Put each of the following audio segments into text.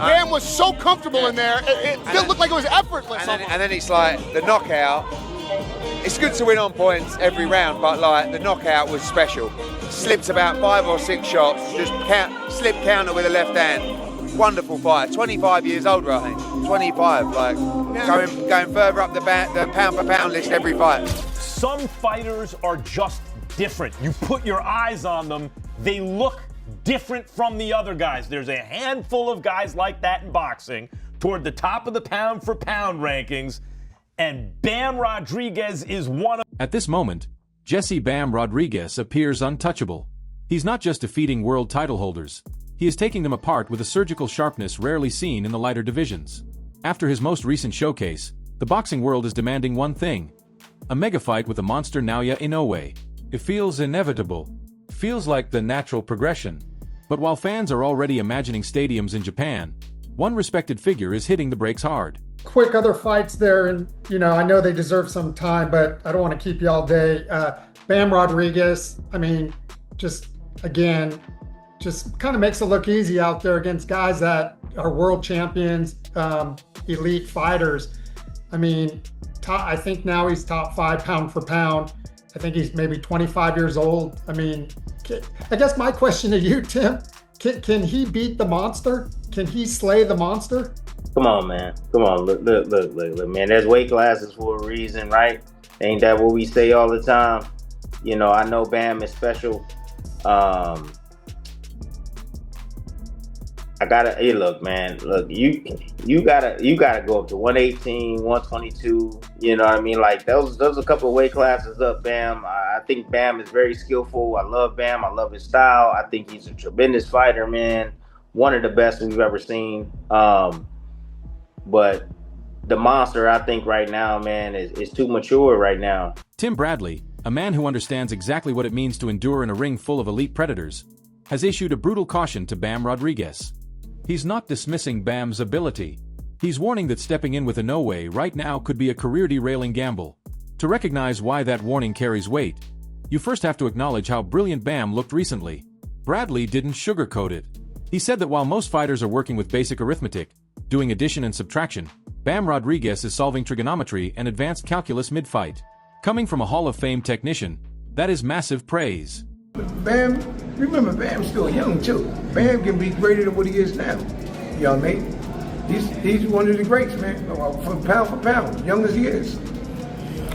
Bam was so comfortable in there, it didn't look like it was effortless. And then it's like the knockout. It's good to win on points every round, but like the knockout was special. Slipped about 5 or 6 shots, just slip counter with a left hand. Wonderful fight. 25 years older, I think. 25, like going further up the pound for pound list every fight. Some fighters are just different. You put your eyes on them, they look different from the other guys. There's a handful of guys like that in boxing toward the top of the pound for pound rankings, and Bam Rodriguez is one of. At this moment, Jesse Bam Rodriguez appears untouchable. He's not just defeating world title holders, he is taking them apart with a surgical sharpness rarely seen in the lighter divisions. After his most recent showcase, the boxing world is demanding one thing: a mega fight with the monster Naoya Inoue. It feels inevitable. Feels like the natural progression. But while fans are already imagining stadiums in Japan, one respected figure is hitting the brakes hard. Quick other fights there, and I know they deserve some time, but I don't want to keep you all day. Bam Rodriguez, just kind of makes it look easy out there against guys that are world champions, elite fighters. I think now he's top 5 pound for pound. I think he's maybe 25 years old. I guess my question to you, Tim, can he beat the monster? Can he slay the monster? Come on, man. Come on. Look, man. There's weight classes for a reason, right? Ain't that what we say all the time? I know Bam is special. Look, man. Look, you gotta go up to 118, 122. You know what I mean? Like those a couple of weight classes up, Bam. I think Bam is very skillful. I love Bam. I love his style. I think he's a tremendous fighter, man. One of the best we've ever seen. But the monster, I think right now, man, is too mature right now. Tim Bradley, a man who understands exactly what it means to endure in a ring full of elite predators, has issued a brutal caution to Bam Rodriguez. He's not dismissing Bam's ability. He's warning that stepping in with Inoue right now could be a career-derailing gamble. To recognize why that warning carries weight, you first have to acknowledge how brilliant Bam looked recently. Bradley didn't sugarcoat it. He said that while most fighters are working with basic arithmetic, doing addition and subtraction, Bam Rodriguez is solving trigonometry and advanced calculus mid-fight. Coming from a Hall of Fame technician, that is massive praise. Bam, remember Bam's still young too. Bam can be greater than what he is now. You know what I mean? He's one of the greats, man. For pound, young as he is.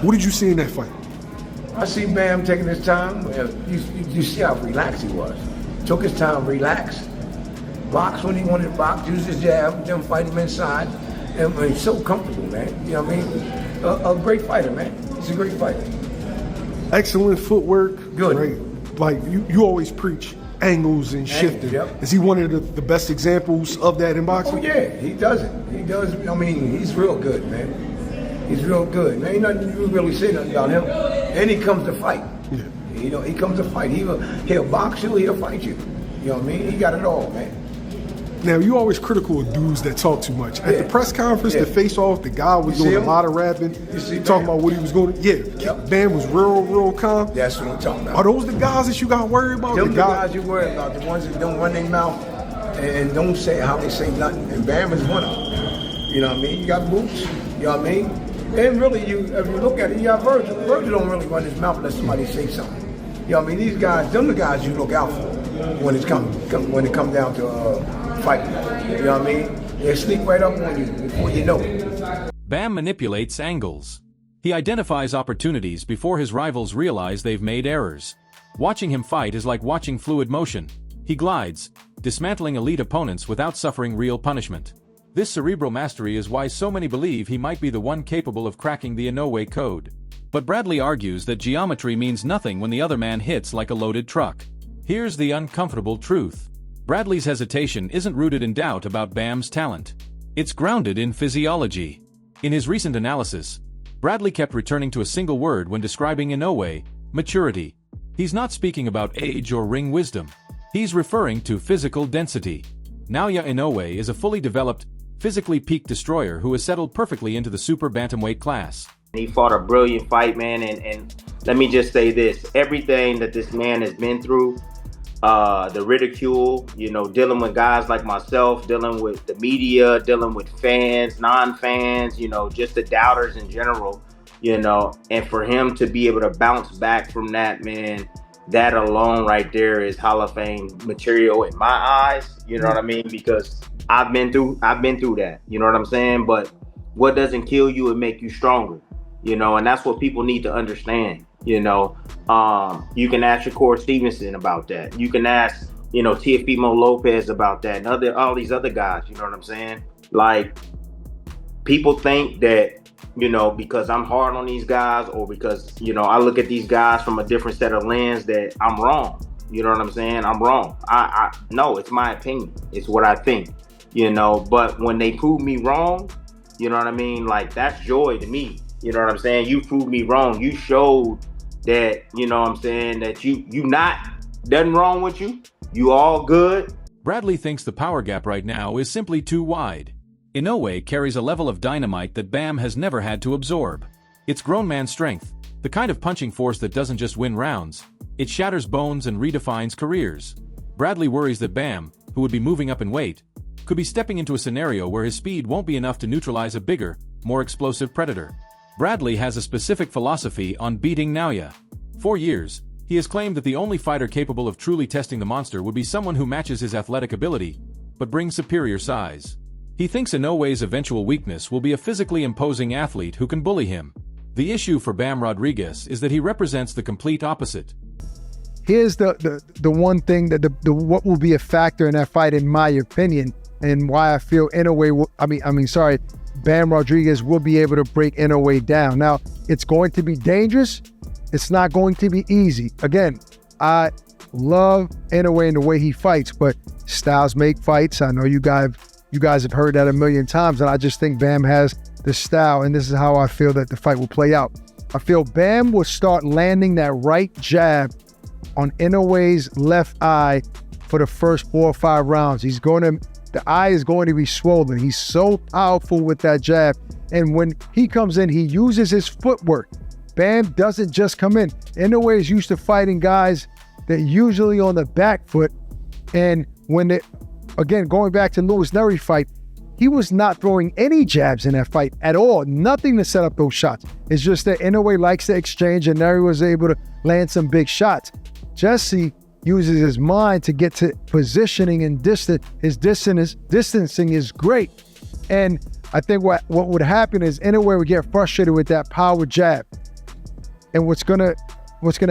What did you see in that fight? I see Bam taking his time. You see how relaxed he was. Took his time, relaxed. Box when he wanted to box, use his jab, then fight him inside. And he's so comfortable, man. You know what I mean? A great fighter, man. He's a great fighter. Excellent footwork. Good. Right? Like you always preach angles and shifting. Yep. Is he one of the best examples of that in boxing? Oh yeah, he does it. He does. He's real good, man. He's real good. Man, ain't nothing you really say nothing about him. And he comes to fight. Yeah. He comes to fight. He'll box you. He'll fight you. You know what I mean? He got it all, man. Now, you always critical of dudes that talk too much. At the press conference, the face-off, the guy was doing a lot of rapping, talking about what he was going to. Yep. Bam was real calm. That's what I'm talking about. Are those the guys that you got worried about? Them the guys you worry about, the ones that don't run their mouth and don't say how they say nothing. And Bam is one of them. You know what I mean? You got Boots. You know what I mean? And really, if you look at it, you got Virgil. Virgil don't really run his mouth unless somebody say something. You know what I mean? These guys, them the guys you look out for when it comes down to fighting. You know what I mean? They sneak right up on you before you know it. Bam manipulates angles. He identifies opportunities before his rivals realize they've made errors. Watching him fight is like watching fluid motion. He glides, dismantling elite opponents without suffering real punishment. This cerebral mastery is why so many believe he might be the one capable of cracking the Inoue code. But Bradley argues that geometry means nothing when the other man hits like a loaded truck. Here's the uncomfortable truth. Bradley's hesitation isn't rooted in doubt about Bam's talent. It's grounded in physiology. In his recent analysis, Bradley kept returning to a single word when describing Inoue: maturity. He's not speaking about age or ring wisdom. He's referring to physical density. Naoya Inoue is a fully developed, physically peaked destroyer who has settled perfectly into the super bantamweight class. He fought a brilliant fight, man, and let me just say this. Everything that this man has been through, the ridicule, dealing with guys like myself, dealing with the media, dealing with fans, non-fans, just the doubters in general, and for him to be able to bounce back from that, man, that alone right there is Hall of Fame material in my eyes. You know what I mean? Because I've been through that. You know what I'm saying? But what doesn't kill you, it make you stronger. And that's what people need to understand. You can ask Shakur Stevenson about that. You can ask, Teofimo Lopez about that, and all these other guys. You know what I'm saying? Like, people think that, because I'm hard on these guys, or because, I look at these guys from a different set of lens, that I'm wrong. You know what I'm saying? I'm wrong. No, it's my opinion. It's what I think, but when they prove me wrong, you know what I mean? Like, that's joy to me. You know what I'm saying? You proved me wrong. You showed that, you know what I'm saying, that you nothing wrong with you. You all good. Bradley thinks the power gap right now is simply too wide. Inoue carries a level of dynamite that Bam has never had to absorb. It's grown man strength, the kind of punching force that doesn't just win rounds. It shatters bones and redefines careers. Bradley worries that Bam, who would be moving up in weight, could be stepping into a scenario where his speed won't be enough to neutralize a bigger, more explosive predator. Bradley has a specific philosophy on beating Inoue. For years, he has claimed that the only fighter capable of truly testing the monster would be someone who matches his athletic ability, but brings superior size. He thinks Inoue's eventual weakness will be a physically imposing athlete who can bully him. The issue for Bam Rodriguez is that he represents the complete opposite. Here's the one thing that what will be a factor in that fight, in my opinion, and why I feel Bam Rodriguez will be able to break Inoue down. Now, it's going to be dangerous. It's not going to be easy. Again, I love Inoue and the way he fights, but styles make fights. I know you guys have heard that a million times, and I just think Bam has the style, and this is how I feel that the fight will play out. I feel Bam will start landing that right jab on Inoue's left eye for the first 4 or 5 rounds. The eye is going to be swollen. He's so powerful with that jab. And when he comes in, he uses his footwork. Bam doesn't just come in. Inoue is used to fighting guys that usually on the back foot. And again, going back to Louis Neri fight, he was not throwing any jabs in that fight at all. Nothing to set up those shots. It's just that Inoue likes to exchange, and Neri was able to land some big shots. Jesse uses his mind to get to positioning and distance. His distancing is great. And I think what would happen is Inoue would get frustrated with that power jab. And what's gonna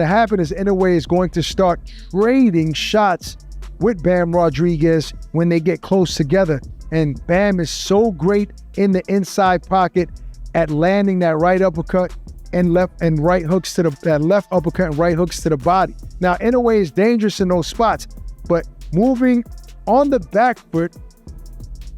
happen is Inoue is going to start trading shots with Bam Rodriguez when they get close together. And Bam is so great in the inside pocket at landing that right uppercut and left and right hooks to that left uppercut and right hooks to the body. Now, Inoue is dangerous in those spots, but moving on the back foot,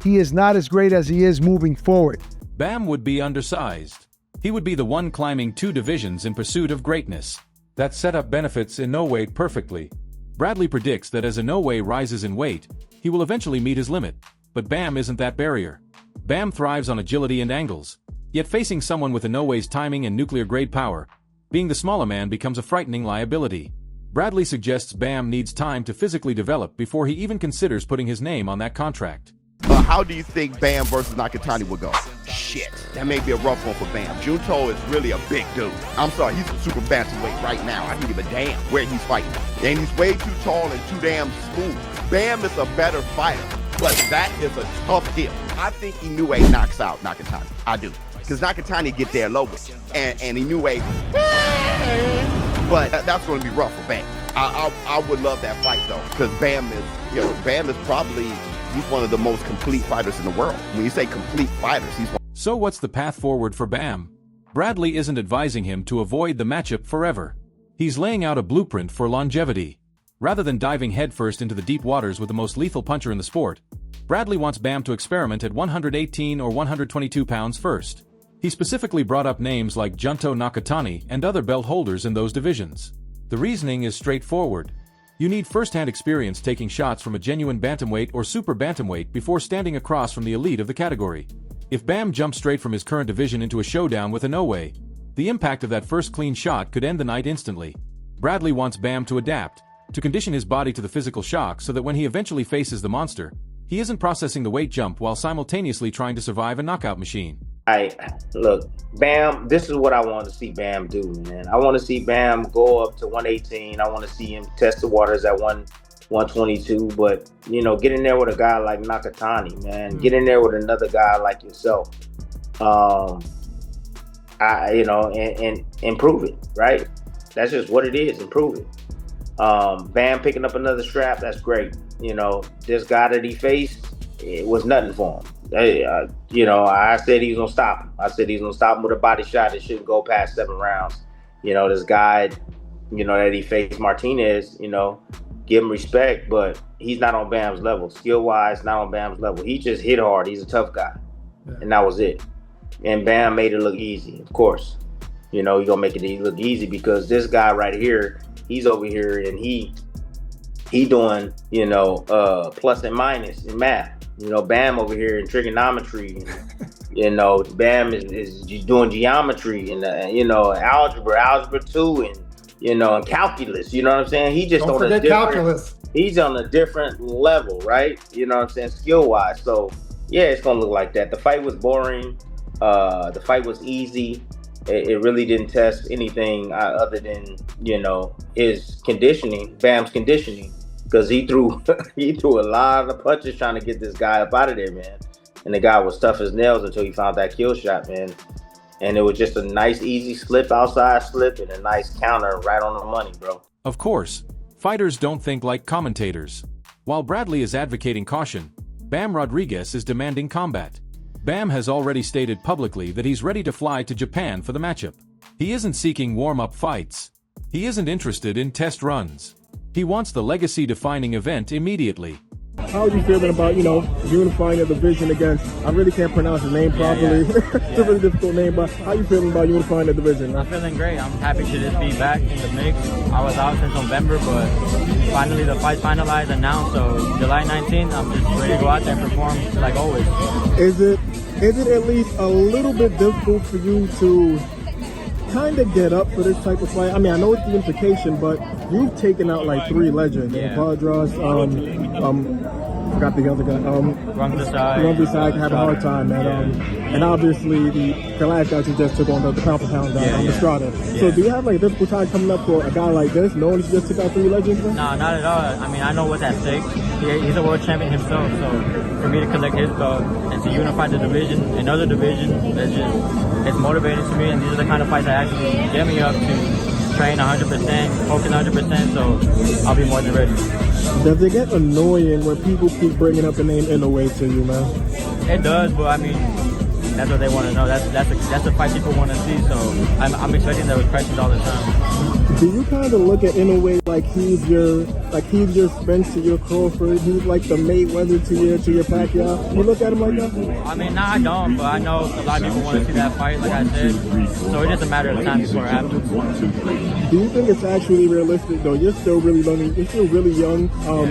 he is not as great as he is moving forward. Bam would be undersized. He would be the one climbing 2 divisions in pursuit of greatness. That setup benefits Inoue perfectly. Bradley predicts that as Inoue rises in weight, he will eventually meet his limit, but Bam isn't that barrier. Bam thrives on agility and angles. Yet facing someone with Inoue's timing and nuclear-grade power, being the smaller man becomes a frightening liability. Bradley suggests Bam needs time to physically develop before he even considers putting his name on that contract. How do you think Bam versus Nakatani would go? Shit, that may be a rough one for Bam. Junto is really a big dude. I'm sorry, he's a super bantamweight right now. I don't give a damn where he's fighting. And he's way too tall and too damn smooth. Bam is a better fighter, but that is a tough hill. I think Inoue knocks out Nakatani. I do. Because Nakatani get there lower, and Inoue, but that's going to be rough for Bam. I would love that fight though, because Bam is probably, he's one of the most complete fighters in the world. When you say complete fighters, he's one. So what's the path forward for Bam? Bradley isn't advising him to avoid the matchup forever. He's laying out a blueprint for longevity. Rather than diving headfirst into the deep waters with the most lethal puncher in the sport, Bradley wants Bam to experiment at 118 or 122 pounds first. He specifically brought up names like Junto Nakatani and other belt holders in those divisions. The reasoning is straightforward. You need first-hand experience taking shots from a genuine bantamweight or super bantamweight before standing across from the elite of the category. If Bam jumps straight from his current division into a showdown with Inoue, the impact of that first clean shot could end the night instantly. Bradley wants Bam to adapt, to condition his body to the physical shock so that when he eventually faces the monster, he isn't processing the weight jump while simultaneously trying to survive a knockout machine. Look, Bam, this is what I want to see Bam do, man. I want to see Bam go up to 118. I want to see him test the waters at 122. But, you know, get in there with a guy like Nakatani, man. Get in there with another guy like yourself. And improve it, right? That's just what it is, improve it. Bam picking up another strap, that's great. You know, this guy that he faced, it was nothing for him. I said he was gonna stop him. I said he's gonna stop him with a body shot that shouldn't go past 7 rounds. You know, this guy, you know, that he faced, Martinez, you know, give him respect, but he's not on Bam's level. Skill-wise, not on Bam's level. He just hit hard. He's a tough guy. Yeah. And that was it. And Bam made it look easy, of course. You know, you're gonna make it look easy because this guy right here, he's over here and he doing, you know, plus and minus in math. You know, Bam over here in trigonometry. And, you know, Bam is doing geometry and you know, algebra 2, and you know, and calculus. You know what I'm saying? He just don't forget calculus. He's on a different level, right? You know what I'm saying, skill wise. So yeah, it's gonna look like that. The fight was boring. The fight was easy. It really didn't test anything other than, you know, his conditioning, Bam's conditioning, because he threw a lot of punches trying to get this guy up out of there, man. And the guy was tough as nails until he found that kill shot, man. And it was just a nice, easy slip, outside slip, and a nice counter right on the money, bro. Of course, fighters don't think like commentators. While Bradley is advocating caution, Bam Rodriguez is demanding combat. Bam has already stated publicly that he's ready to fly to Japan for the matchup. He isn't seeking warm-up fights. He isn't interested in test runs. He wants the legacy-defining event immediately. How are you feeling about, you know, unifying the division against, I really can't pronounce his name properly. It's a really difficult name, but how are you feeling about unifying the division? I'm feeling great. I'm happy to just be back in the mix. I was out since November, but finally the fight's finalized and now, so July 19th, I'm just ready to go out there and perform like always. Is it at least a little bit difficult for you to kind of get up for this type of fight? I mean, I know it's the implication, but you've taken out like 3 legends. Yeah. Vardras, forgot the other guy. Rumbleside had a hard time, and obviously the last guy you just took on the pound for pound guy, Estrada. Yeah. So do you have like a difficult time coming up for a guy like this, knowing you just took out 3 legends? No, not at all. I mean, I know what's at stake. He's a world champion himself, so for me to collect his belt and to unify the division, another division, it's motivating to me, and these are the kind of fights that actually get me up to train 100%, focus 100%, so I'll be more than ready. Does it get annoying when people keep bringing up the name Inoue to you, man? It does, but I mean, that's what they want to know. That's the fight people want to see, so I'm expecting those questions all the time. Do you kind of look at Inoue like he's your Spence to your Crawford? He's like the Mayweather to your Pacquiao. You look at him like that? I mean, nah, I don't, but I know a lot of people want to see that fight, like I said. So it's just a matter of time before it happens. Do you think it's actually realistic though? You're still really young.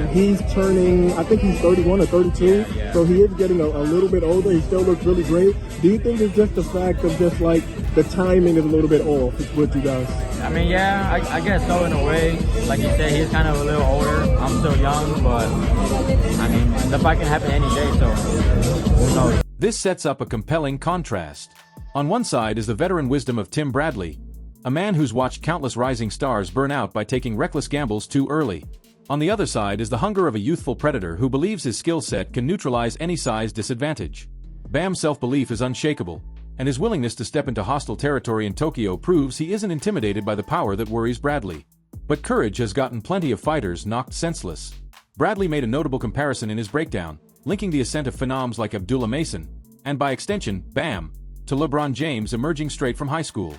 He's turning, I think he's 31 or 32, so he is getting a little bit older. He still looks really great. Do you think it's just the fact of just like the timing is a little bit off with you guys? I mean, yeah, I guess so in a way. Like you said, he's kind of a little older. I'm still young, but I mean, the fight can happen any day, so who knows? This sets up a compelling contrast. On one side is the veteran wisdom of Tim Bradley, a man who's watched countless rising stars burn out by taking reckless gambles too early. On the other side is the hunger of a youthful predator who believes his skill set can neutralize any size disadvantage. Bam's self-belief is unshakable, and his willingness to step into hostile territory in Tokyo proves he isn't intimidated by the power that worries Bradley. But courage has gotten plenty of fighters knocked senseless. Bradley made a notable comparison in his breakdown, linking the ascent of phenoms like Abdullah Mason, and by extension, Bam, to LeBron James emerging straight from high school.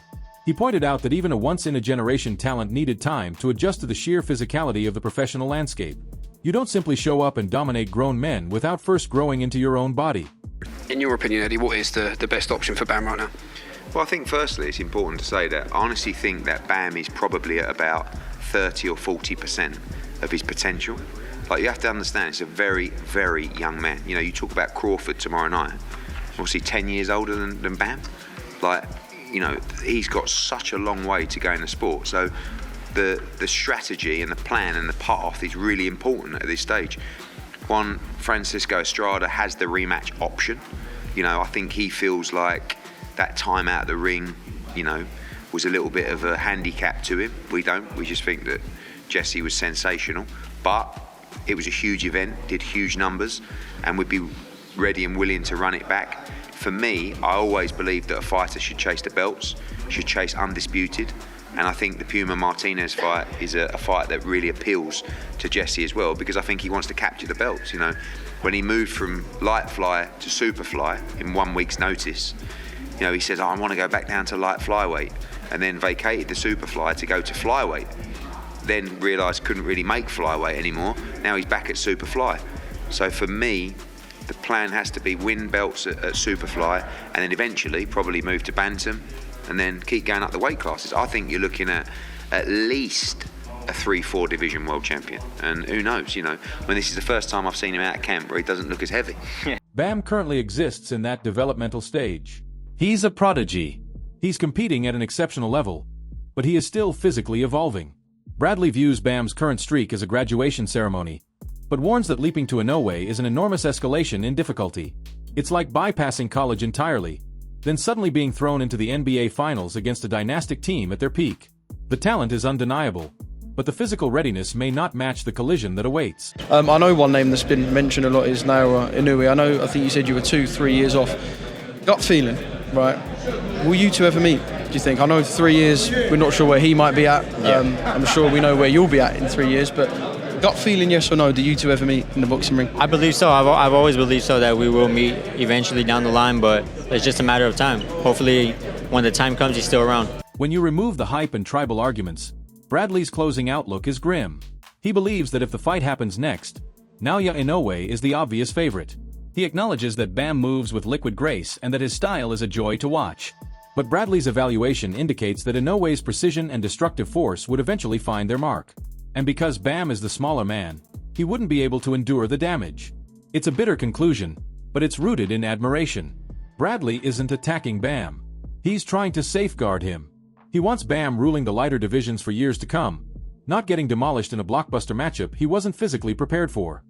He pointed out that even a once-in-a-generation talent needed time to adjust to the sheer physicality of the professional landscape. You don't simply show up and dominate grown men without first growing into your own body. In your opinion, Eddie, what is the best option for Bam right now? Well, I think firstly it's important to say that I honestly think that Bam is probably at about 30 or 40% of his potential. Like, you have to understand, it's a very, very young man. You know, you talk about Crawford tomorrow night. Was he 10 years older than Bam? Like, you know, he's got such a long way to go in the sport. So the strategy and the plan and the path is really important at this stage. Juan Francisco Estrada has the rematch option. You know, I think he feels like that time out of the ring, you know, was a little bit of a handicap to him. We don't. We just think that Jesse was sensational. But it was a huge event, did huge numbers, and we'd be ready and willing to run it back. For me, I always believed that a fighter should chase the belts, should chase undisputed. And I think the Puma Martinez fight is a fight that really appeals to Jesse as well, because I think he wants to capture the belts. You know, when he moved from light fly to super fly in 1 week's notice, you know, he says, I want to go back down to light flyweight, and then vacated the super fly to go to flyweight. Then realised couldn't really make flyweight anymore. Now he's back at super fly. So for me, the plan has to be win belts at super fly, and then eventually probably move to bantam, and then keep going up the weight classes. I think you're looking at least a 3-4 division world champion. And who knows, you know, when this is the first time I've seen him out of camp where he doesn't look as heavy. Bam currently exists in that developmental stage. He's a prodigy. He's competing at an exceptional level, but he is still physically evolving. Bradley views Bam's current streak as a graduation ceremony, but warns that leaping to Inoue is an enormous escalation in difficulty. It's like bypassing college entirely, then suddenly being thrown into the NBA Finals against a dynastic team at their peak. The talent is undeniable, but the physical readiness may not match the collision that awaits. I know one name that's been mentioned a lot is now Inoue. I think you said you were 2-3 years off. Gut feeling, right? Will you two ever meet, do you think? I know 3 years, we're not sure where he might be at. I'm sure we know where you'll be at in 3 years, but gut feeling, yes or no, do you two ever meet in the boxing ring? I believe so. I've always believed so, that we will meet eventually down the line, but it's just a matter of time. Hopefully, when the time comes, he's still around. When you remove the hype and tribal arguments, Bradley's closing outlook is grim. He believes that if the fight happens next, Naoya Inoue is the obvious favorite. He acknowledges that Bam moves with liquid grace and that his style is a joy to watch. But Bradley's evaluation indicates that Inoue's precision and destructive force would eventually find their mark. And because Bam is the smaller man, he wouldn't be able to endure the damage. It's a bitter conclusion, but it's rooted in admiration. Bradley isn't attacking Bam. He's trying to safeguard him. He wants Bam ruling the lighter divisions for years to come, not getting demolished in a blockbuster matchup he wasn't physically prepared for.